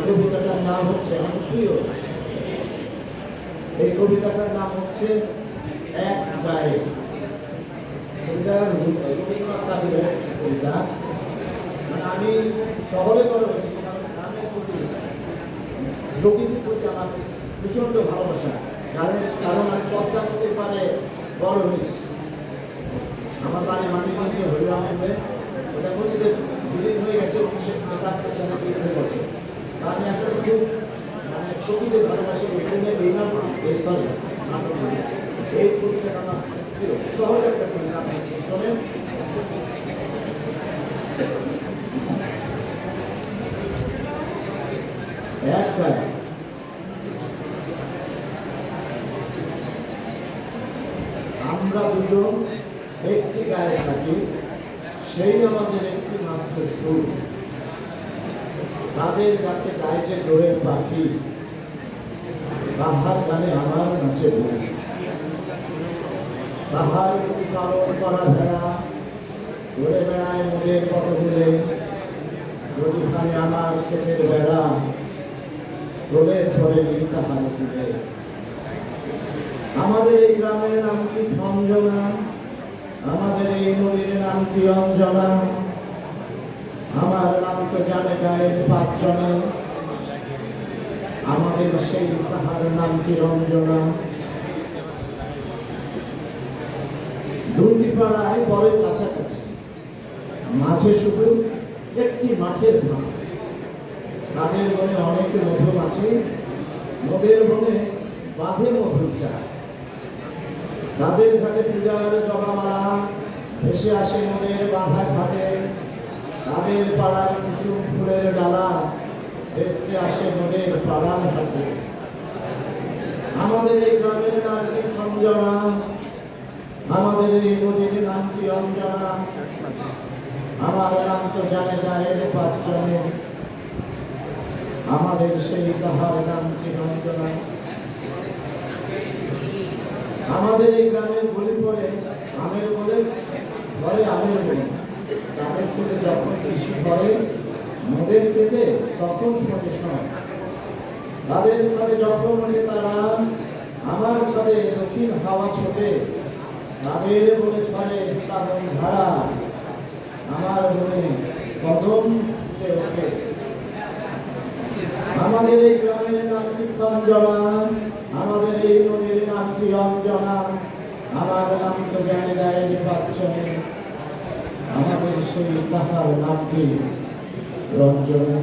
কবিতাটার নাম হচ্ছে আমার প্রিয়, এই কবিতাটার নাম হচ্ছে এক গায়ে। রবীন্দ্রনাথ ঠাকুরের কবিতা। আমি শহরে বড় হয়েছি, গ্রামের প্রতি প্রকৃতির প্রতি আমার প্রচন্ড ভালোবাসা। কারণ আমি পদ্মা নদীর পারে বড় হয়েছি। আমার বাড়ি মানিকগঞ্জে হরিরামপুরে, ওটা নদীতে বিলীন হয়ে গেছে 1971 সালে 2000 বছর। আমি এখন খুব প্রকৃতির ভালোবাসি। এই কবিতাটা আমার সহজ একটা কবিতা, শোনেন। এক গায়ে আমরা দুজন একটি গায়ে থাকি, সেই আমাদের একটি মাত্র সুর। তাদের কাছে গাইছে দোয়েল পাখি, তাহার গানে আমার নাচে বই। তাহার পালন করা ভেড়া ঘুরে বেড়ায় মোদের কত ভুলে। নদীখানে আমার ক্ষেতের বেড়া, রোদের পরে নীল তাহারে তুলে। আমাদের এই গ্রামের নাম কি অঞ্জনা, আমাদের এই নদীর নাম কি অঞ্জনা। আমার নাম তো জানে গায়ের 5 জনে, আমাদের সেই তাহার নাম কি রঞ্জনা। দুটি পাড়ায় বড় কাছাকাছি, মাঝে শুধু একটি মাঠের মাঠ। তাদের বনে অনেক মধুমাছি, নদের বনে বাঁধে মধুর চাষ। তাদের ঘাটে পূজার জবামালা ভেসে আসে নদের বাঁধা ঘাটে। তাদের পাড়ার কুসুম ফুলের ডালা ভেসতে আসে নদের পাড়ার ঘাটে। আমাদের এই গ্রামের নাম কি অঞ্জনা, আমাদের এই নদীর নাম কি অঞ্জনা। আমার নাম তো জানে গায়ের 5 জনে, আমাদের সেই তাহার নাম কি অঞ্জনা। আমাদের এই গ্রামের গলি পরে আমের বলে ঘরে আমের বলে। তাদের খেতে যখন কৃষি করে নদের খেতে তখন ফোটে শোন। তাদের ছাদে যখন ওঠে তারা, আমার ছাদে দক্ষিণ হাওয়া ছোটে। তাদের বলে ছড়ে শ্রাবণ ধারা, আমার বলে কদম ফুটে ওঠে। আমাদের এই গ্রামের নাম কি অঞ্জনা, আমাদের এই নদীর নাম কি অঞ্জনা। আমার নাম তো জানে গায়ের 5 জনে, আমাদের সেই তাহার নাম কি রঞ্জনা।